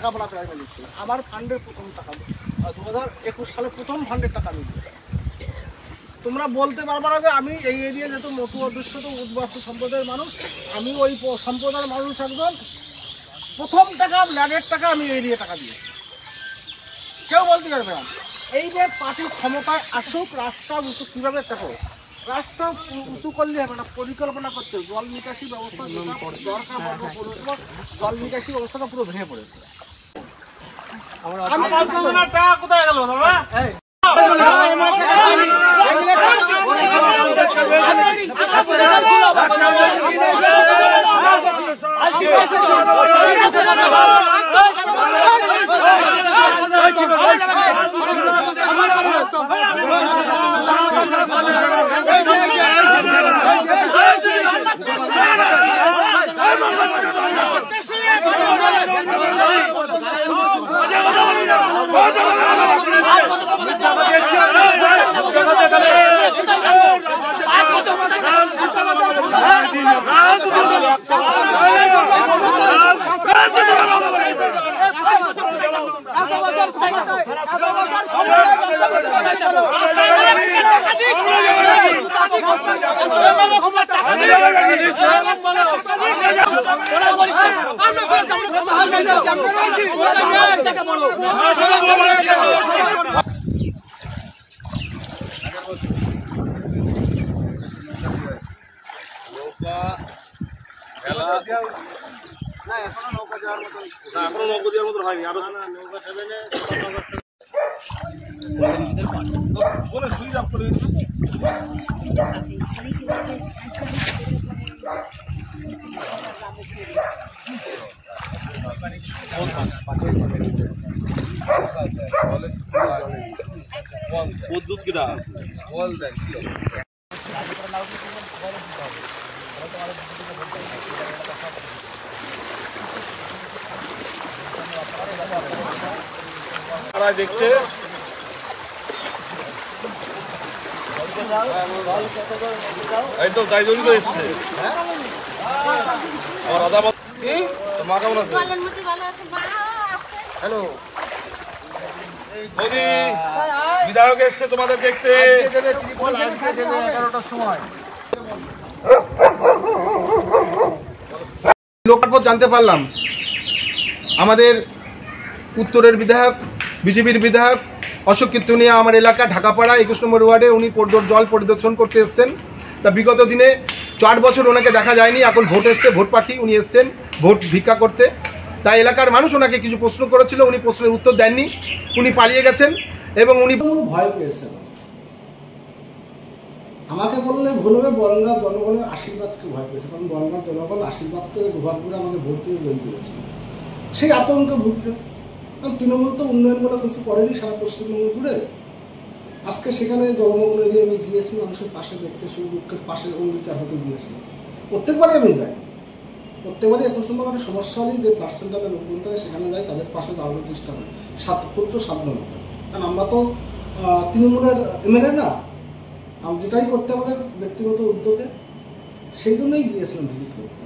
টাকা পড়া primary school আমার ফান্ডের প্রথম টাকা 2021 সালে প্রথম ফান্ডের টাকা আমি দিয়েছি। তোমরা বলতে পারবো না যে আমি এই এরিয়া যেহেতু মতু অধ্যুষিত উদ্বাস্তু সম্প্রদায়ের মানুষ, আমি ওই সম্প্রদায়ের মানুষ একজন প্রথম টাকা ল্যাডের টাকা আমি এই এরিয়া টাকা দিয়েছি, কেউ বলতে পারবে না। এইবার পার্টির ক্ষমতায় আসুক, রাস্তা উঁচু কীভাবে দেখো, রাস্তা উঁচু করলে হবে না, পরিকল্পনা করতে জল নিকাশি ব্যবস্থা দরকার, জল নিকাশি ব্যবস্থাটা পুরো ভেঙে পড়েছে। টাকা কোথায় গেল দাদা? এখনো নৌকা দেওয়ার মতো হয়নি, আরো নৌকা সেভেনে বলে সুইচ অফ করে দুধ কিনা বল দেন দেখতে একদম তাই জন্য তো এসছে। আমার আদা মা কেমন আছে? হ্যালো মোদি বিধায়ক এসছে তোমাদের দেখতে, দেবে 11টার সময়। লোকার্পণ জানতে পারলাম আমাদের উত্তরের বিধায়ক, বিজেপির বিধায়ক অশোক কীর্তনিয়া আমার এলাকা ঢাকাপাড়া 21 নম্বর ওয়ার্ডে উনি জল পরিদর্শন করতে এসছেন। তা বিগত দিনে 4 বছর ওনাকে দেখা যায়নি, এখন ভোট এসছে, ভোট পাখি উনি এসছেন ভোট ভিক্ষা করতে। তাই এলাকার মানুষ ওনাকে কিছু প্রশ্ন করেছিল, উনি প্রশ্নের উত্তর দেননি, উনি পালিয়ে গেছেন এবং উনি ভয় পেয়েছেন। আমাকে বললে ভুল হবে, বনগাঁ জনগণের আশীর্বাদকে ভয় পেয়েছে, কারণ বনগাঁ জনগণ আশীর্বাদকে ব্যবহার করে আমাকে ভোট দিয়ে জয়ী করেছে। সেই আতঙ্কে ভুগছে, কারণ তৃণমূল তো উন্নয়ন বলে কিছু করেনি সারা পশ্চিমবঙ্গ জুড়ে। আজকে সেখানে জনমগ্ন এরিয়া আমি গিয়েছি, মানুষের পাশে দেখতে, সুখ দুঃখের পাশে অঙ্গীকার হতে গিয়েছি। প্রত্যেকবারই আমি যাই, প্রত্যেকবারই এত সময় একটা সমস্যা হলেই যে পার্সেন্টালের লোকজন থাকে সেখানে যাই, তাদের পাশে দাঁড়ানোর চেষ্টা করি ক্ষুদ্র সাধ্যমতো। কারণ আমরা তো তৃণমূলের এমএলএ না, যেটাই করতে আমাদের ব্যক্তিগত উদ্যোগে, সেই জন্যই গিয়েছিলাম ভিজিট করতে।